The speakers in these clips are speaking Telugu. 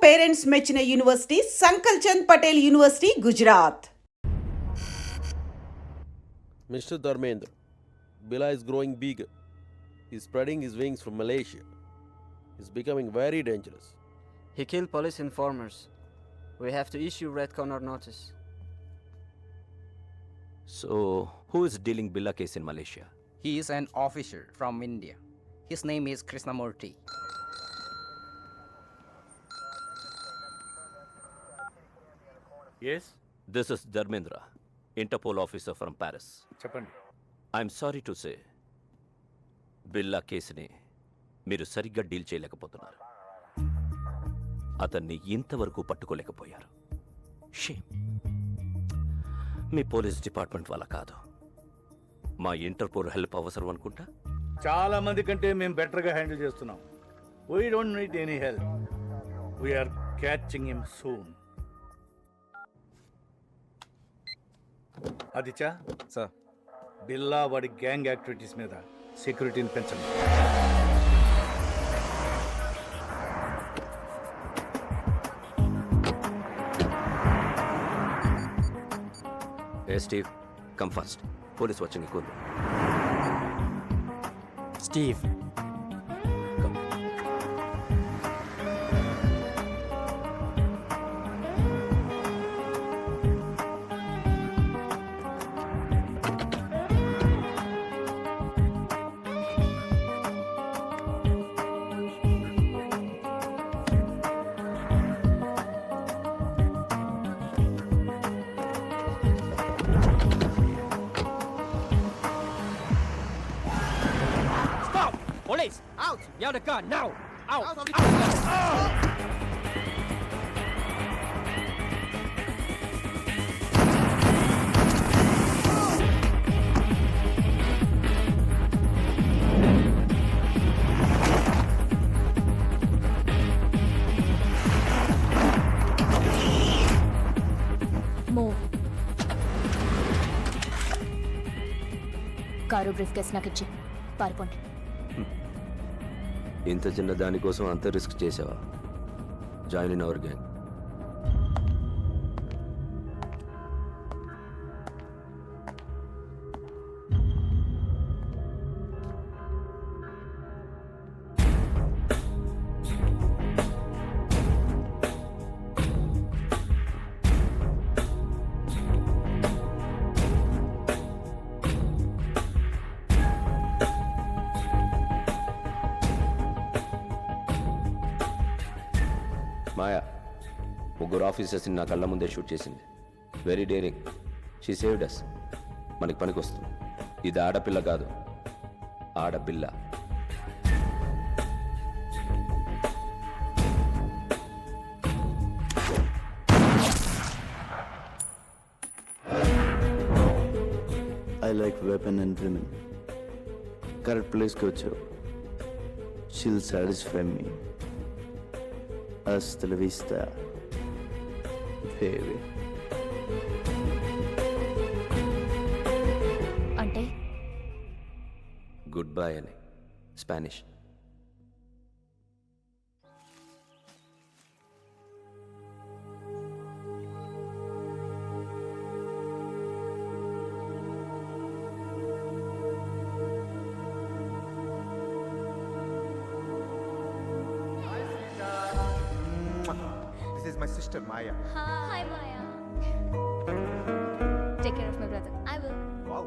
పేరెంట్స్ మెచ్చిన university Sankal Chand Patel university Gujarat. Mr. Dharmendra, Bila is growing big. He's spreading his wings from Malaysia. He's becoming very dangerous. He killed police informers. We have to issue red corner notice. So, who is dealing Billa case in Malaysia? He is an officer from India. His name is Krishnamurthy. Yes, This is Dharmendra, Interpol officer from Paris. చెప్పండి. I'm sorry to say, బిల్లా కేసుని మీరు సరిగ్గా డీల్ చేయలేకపోతున్నారు. అతన్ని ఇంతవరకు పట్టుకోలేకపోయారు. షేమ్. మీ పోలీస్ డిపార్ట్మెంట్ వల్ల కాదు, మా ఇంటర్పోల్ హెల్ప్ అవసరం అనుకుంటా. చాలా మంది కంటే మేము బెటర్గా హ్యాండిల్ చేస్తున్నాం. We don't need any help. We're catching him soon. Aditya sir, Billa వాడి గ్యాంగ్ యాక్టివిటీస్ మీద సెక్యూరిటీని పెంచండి. Hey Steve, come fast. Police వచ్చింది కూర్చో. Steve, Police! Out! You have the gun now! Out! Move. Car briefcase నాకు ఇచ్చి పారిపోండి. ఇంత చిన్న దానికోసం అంత రిస్క్ చేసావా? Join in our gang. Maya ముగ్గురు ఆఫీసర్స్ని నా కళ్ళ ముందే షూట్ చేసింది. Very daring. She saved us. మనకి పనికి వస్తుంది. ఇది ఆడపిల్ల కాదు, ఆడపిల్ల. I like weapon and women. Correct place ko వచ్చావు. She'll satisfy me. Hasta la vista, baby. అంటే గుడ్ బై అని Spanish. this is my sister Maya. Hi Maya. Take care of my brother. I will. Wow.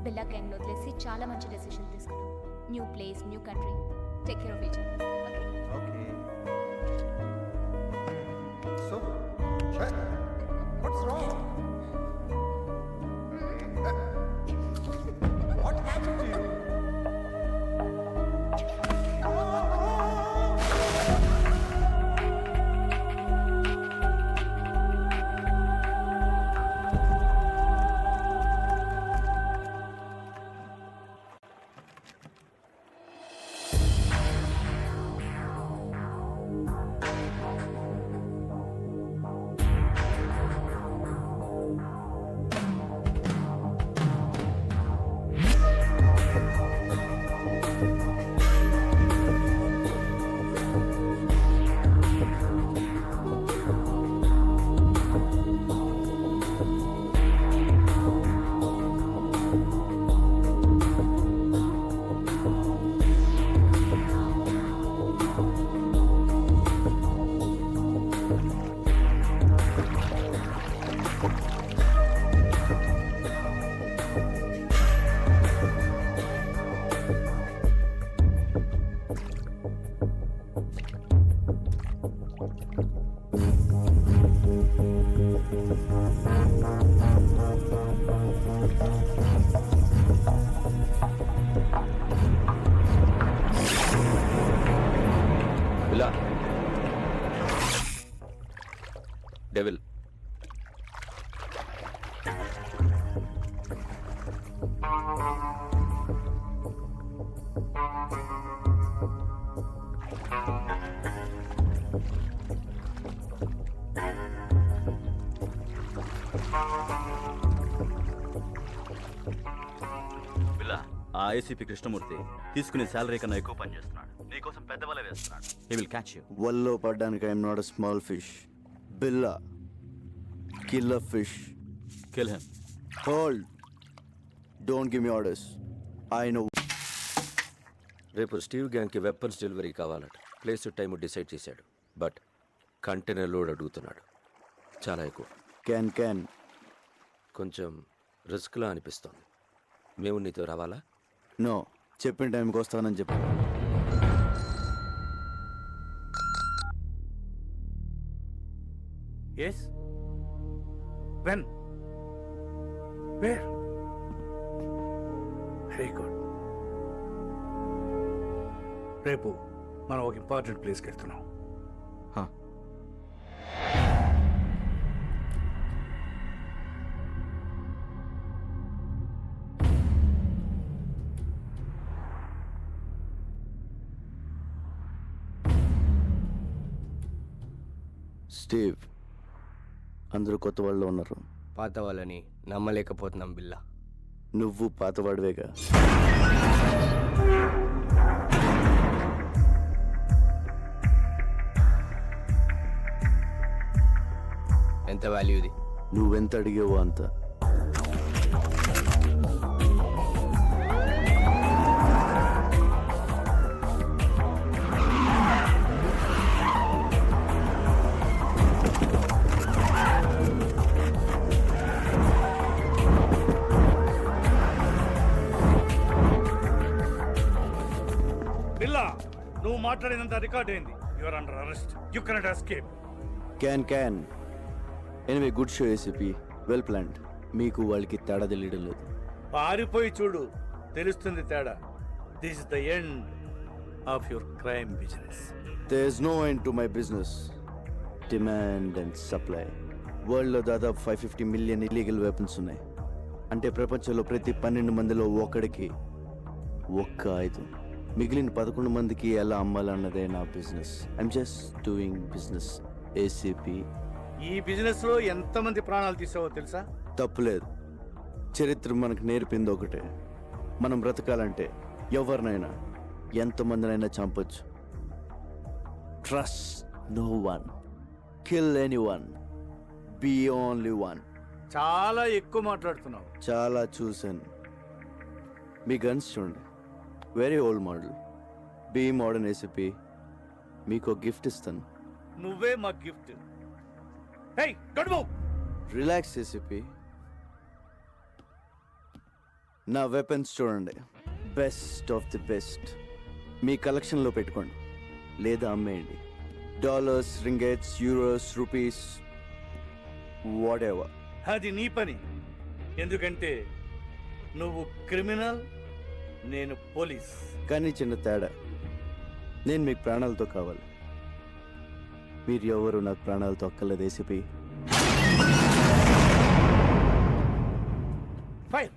Billa gang వదిలేసి చాలా మంచి డెసిషన్ తీసుకున్నాం. New place, new country. Take care of each other. Okay. So, what's wrong? What happened to you? Billa devil బిల్లా ఆ ఐసీపీ కృష్ణమూర్తి తీసుకునే శాలరీ కన్నా ఎక్కువ పని చేస్తున్నాడు. నీకోసం పెద్ద వల వేస్తున్నాడు. He will catch you. వల్లో పడ్డానికి I'm not a small fish. Billa killer fish. Kill him. Hold. Don't give me orders. I know. రేపు స్టీవ్ గ్యాంగ్కి వెపన్స్ డెలివరీ కావాలట. ప్లేస్ టైం డిసైడ్ చేశాడు. బట్ కంటైనర్ లోడ్ అడుగుతున్నాడు. చాలా ఎక్కువ. క్యాన్ కొంచెం రిస్క్లా అనిపిస్తోంది. మేము నీతో రావాలా? నో. చెప్పిన టైంకి వస్తానని చెప్పు. Yes? When? Where? Very good. రేపు మనం ఒక ఇంపార్టెంట్ ప్లేస్కి వెళ్తున్నాం. స్టీవ్, అందరూ కొత్త వాళ్ళు ఉన్నారు. పాత వాళ్ళని నమ్మలేకపోతున్నాం బిల్లా. నువ్వు పాతవాడివేగా. ఎంత వాల్యూది? నువ్వెంత అడిగేవో అంత. బిల్లా, నువ్వు మాట్లాడినంత రికార్డ్ అయింది. You are under arrest. You cannot escape. Can. Anyway, good show ACP. Well planned. మీకు వాళ్ళకి తేడా తెలియడం లేదు. పారిపోయి చూడు, తెలుస్తుంది తేడా. This is the end of your crime business. There is no end to my business. Demand and supply. వరల్డ్లో దాదాపు 550 మిలియన్ ఇల్లీగల్ వెపన్స్ ఉన్నాయి. అంటే ప్రపంచంలో ప్రతి 12 మందిలో ఒకడికి ఒక్క ఆయుధం. మిగిలిన 11 మందికి ఎలా అమ్మాలన్నదే నా business. I'm just doing business ACP. ఈ బిజినెస్ లో ఎంతమంది ప్రాణాలు తీసావో తెలుసా? తప్పులేదు. చరిత్ర మనకు నేర్పింది ఒకటే. మనం బ్రతకాలంటే ఎవరినైనా ఎంతమందినైనా చంపొచ్చు. Trust no one, kill anyone, be only one. చాలా ఎక్కువ మాట్లాడుతున్నావు. చాలా చూశాను. మీ గన్స్ చూడండి, very old model. Be modern ACP. మీకు ఒక గిఫ్ట్ ఇస్తాను. నువ్వే మా గిఫ్ట్. Hey, don't move. Relax ACP. నా వెపన్స్ చూడండి, బెస్ట్ ఆఫ్ ది బెస్ట్. మీ కలెక్షన్లో పెట్టుకోండి లేదా అమ్మేయండి. Dollars, ringgits, euros, rupees, whatever. అది నీ పని. ఎందుకంటే నువ్వు క్రిమినల్, నేను పోలీస్. కానీ చిన్న తేడా, నేను మీకు ప్రాణాలతో కావాలి. మీరు ఎవరు నాకు ప్రాణాలతో అక్కర్లేదు ACP. Fire.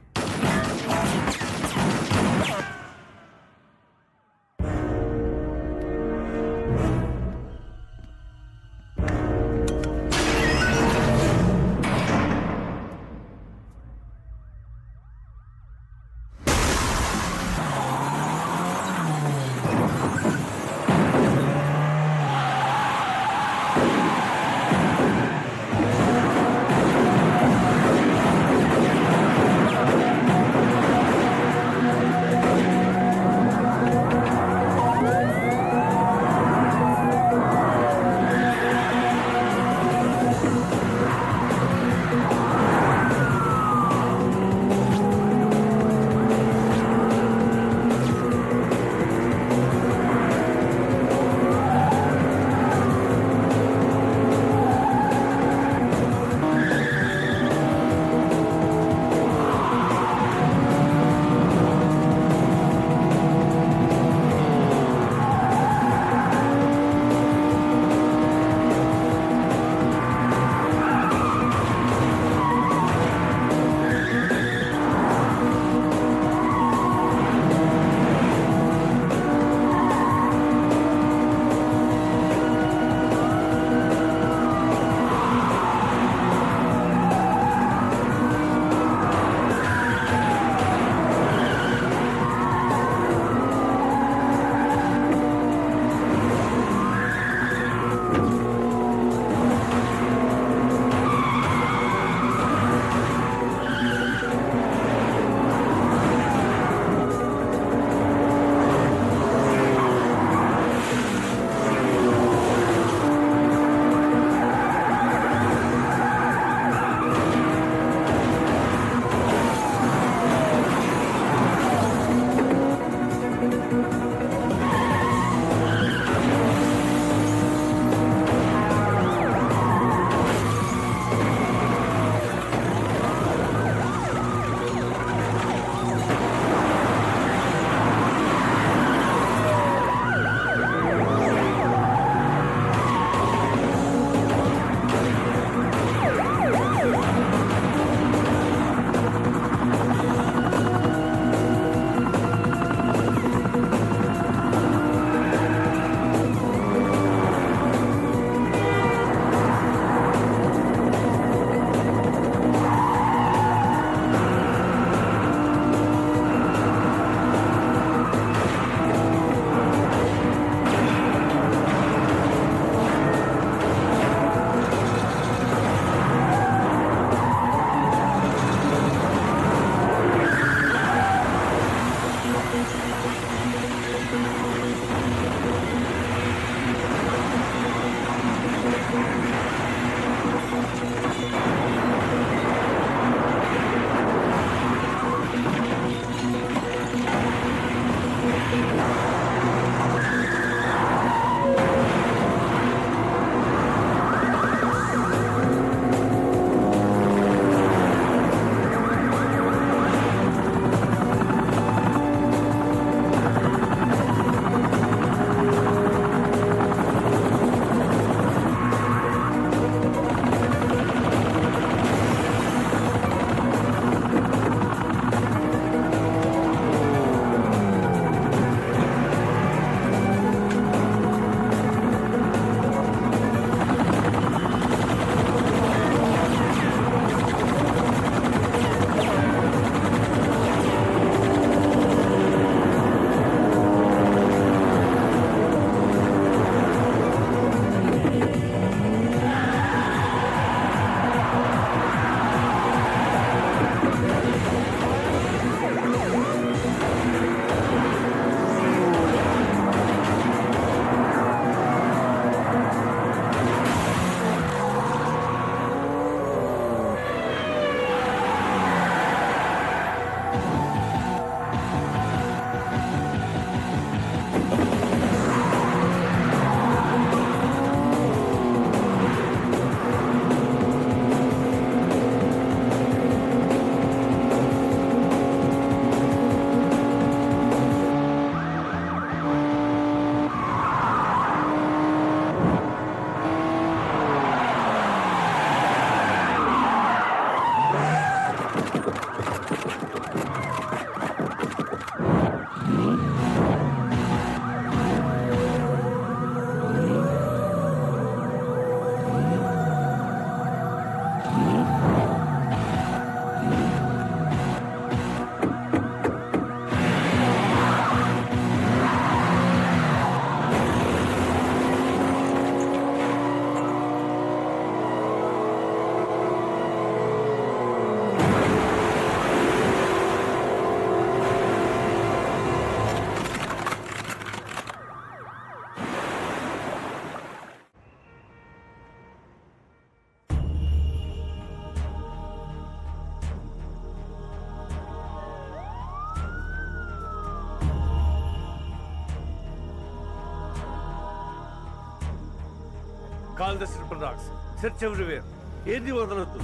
Call the silver dogs, search everywhere, ఏది వదలొద్దు.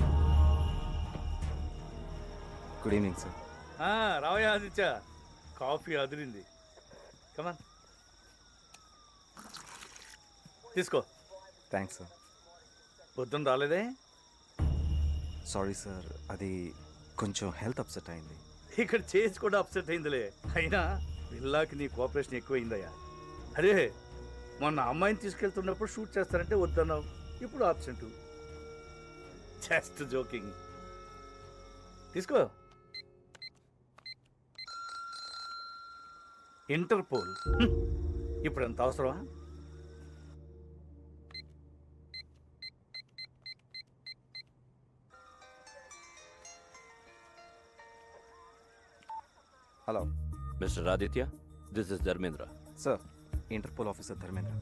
Good evening sir. రావయ్య ఆదిత్య, కాఫీ అదిరింది. కమాన్ తీసుకో. Thanks sir. పొద్దున్న రాలేదే? సారీ సార్, అది కొంచెం హెల్త్ అప్సెట్ అయింది. ఇక్కడ చేసి కూడా అప్సెట్ అయిందిలే. అయినా పిల్లాకి నీ కోఆపరేషన్ ఎక్కువైందయ్యా. అరే మొన్న అమ్మాయిని తీసుకెళ్తున్నప్పుడు షూట్ చేస్తారంటే వద్దన్నావు, ఇప్పుడు ఆబ్సెంట్. Just joking. తీసుకో. ఇంటర్పోల్ ఇప్పుడు ఎంత అవసరమా? Hello mister Aditya, this is Dharmendra. Sir, Interpol officer Dharmendra.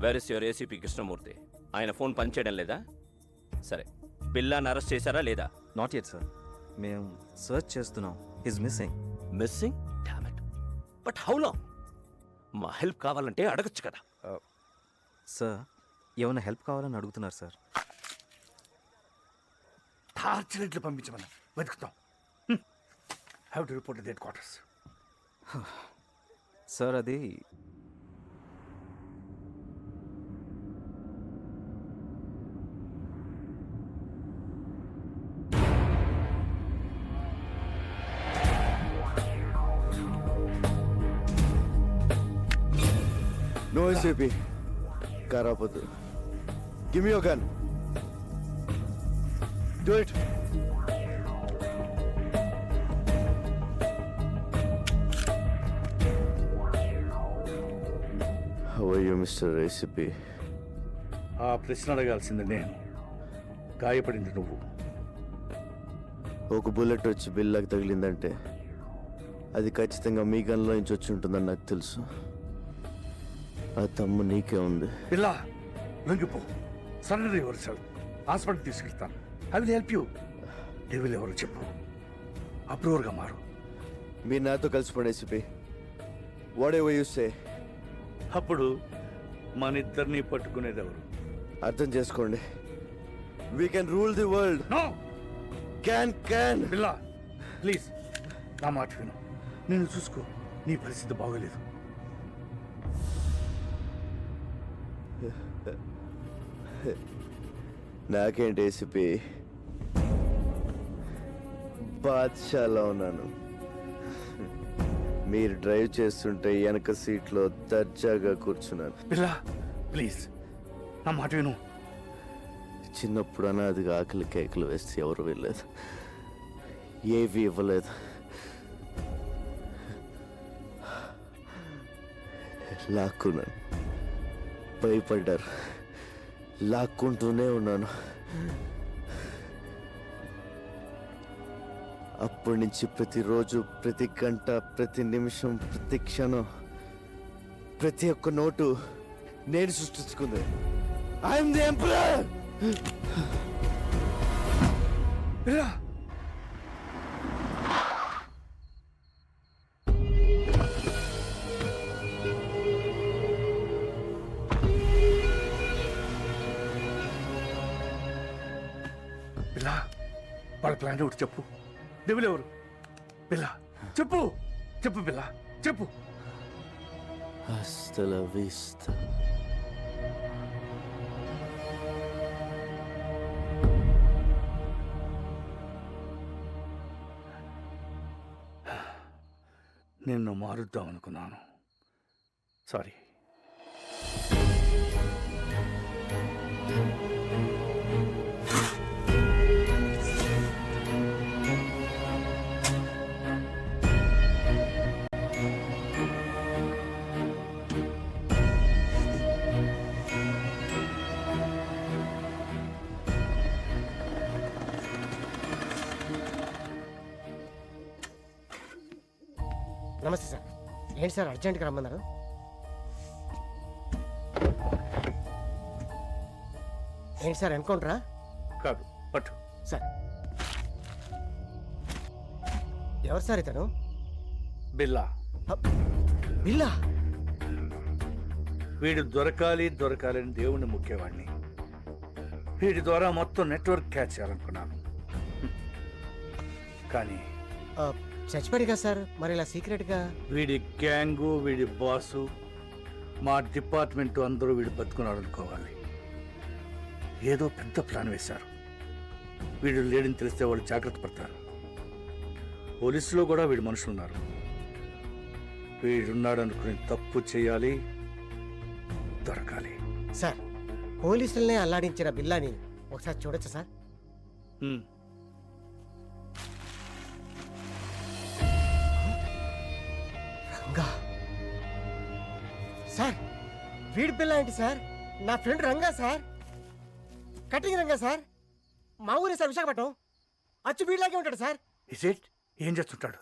Where is your ACP Krishnamurthy? ఆయన ఫోన్ పనిచేయడం లేదా? సరే, పిల్లాన్ని అరెస్ట్ చేశారా లేదా? నాట్ యెట్ సార్, మేము సర్చ్ చేస్తున్నాం. Is missing. Missing? Damn it. But how long? మా హెల్ప్ కావాలంటే అడగచ్చు కదా. సార్, ఏమైనా హెల్ప్ కావాలని అడుగుతున్నారు సార్. టార్చ్ లైట్లు పంపించమన్నా వెతుకుతాం. Have to report the headquarters. Sir, అది నో ఎస్ఏపీ. కారాపొద్దు. Give me your gun. Do it. How are you mister ACP? ఆ ప్రశ్న అడగాల్సింది నేను, గాయపడింది నువ్వు. ఒక బుల్లెట్ వచ్చి బిల్లాకి తగిలిందంటే అది ఖచ్చితంగా మీ గన్లో నుంచి వచ్చి ఉంటుందని నాకు తెలుసు. ఆ తమ్ము నీకే ఉంది. పిల్ల లొంగిపో, సరెండర్ యువర్ సెల్ఫ్. హాస్పిటల్ తీసుకెళ్తాను. I will help you. Devil ఎవరు చెప్పు, అప్రూవర్గా మారు. మీరు నాతో కలిసిపోండి ACP. Whatever you say. అప్పుడు మన ఇద్దరిని పట్టుకునేది ఎవరు? అర్థం చేసుకోండి. We can rule the world. No. Can. పిల్ల ప్లీజ్ నా మాట విను. నేను చూసుకో, నీ పరిస్థితి బాగోలేదు. నాకేంటి ఏసీపీ, బాద్షాలో ఉన్నాను. మీరు డ్రైవ్ చేస్తుంటే వెనక సీట్లో దర్జాగా కూర్చున్నాను. పిల్ల ప్లీజ్ నా మాట విను. చిన్నప్పుడు అనాదిగా ఆకలి కేకలు వేస్తే ఎవరు వెళ్ళలేదు, ఏవి ఇవ్వలేదు. లాక్కున్నాను, భయపడ్డారు, లాక్కుంటూనే ఉన్నాను. అప్పటి నుంచి ప్రతిరోజు, ప్రతి గంట, ప్రతి నిమిషం, ప్రతి క్షణం, ప్రతి ఒక్క నోటు నేను సృష్టించుకుంది. I'm the emperor. పిల్ల పిల్ల వాళ్ళ ప్లాన్ ఒకటి చెప్పు. డెవిల్ ఎవరు? పిల్ల చెప్పు, చెప్పు పిల్ల చెప్పు. Hasta la vista. నిన్ను మారుద్దాం అనుకున్నాను, సారీ. నమస్తే సార్. ఏంటి సార్ అర్జెంట్గా రమ్మన్నారు? ఏంటి సార్ ఎన్కౌంటరా? కాదు, పట్టు. సార్ ఎవరు సార్ ఇతను? బిల్లా. బిల్లా? వీడు దొరకాలని దేవుణ్ణి ముఖ్యవాడిని. వీడి ద్వారా మొత్తం నెట్వర్క్ క్యాచ్ చేయాలనుకున్నాను. కానీ చచ్చిపోయాడు కదా సార్, మరి ఇలా సీక్రెట్గా? వీడి గ్యాంగు, వీడి బాసు, మా డిపార్ట్మెంట్ అందరూ వీడు బతుకున్నాడు అనుకోవాలి. ఏదో పెద్ద ప్లాన్ వేశారు. వీడు లేడని తెలిస్తే వాళ్ళు జాగ్రత్త పడతారు. పోలీసులో కూడా వీడి మనుషులు ఉన్నారు. వీడున్నాడు అనుకుని తప్పు చేయాలి, దొరకాలి. సార్, పోలీసుల్నే అల్లాడించిన బిల్లాని ఒకసారి చూడొచ్చా సార్? హ్మ్. రంగా సార్, వీడి బిల్లా ఏంటి సార్? నా friend Ranga sir, cutting Ranga sir, మా ఊరే సార్, విశాఖపట్నం. అచ్చు వీడిలాగే ఉంటాడు సార్. Is it? ఏం చేస్తుంటాడు?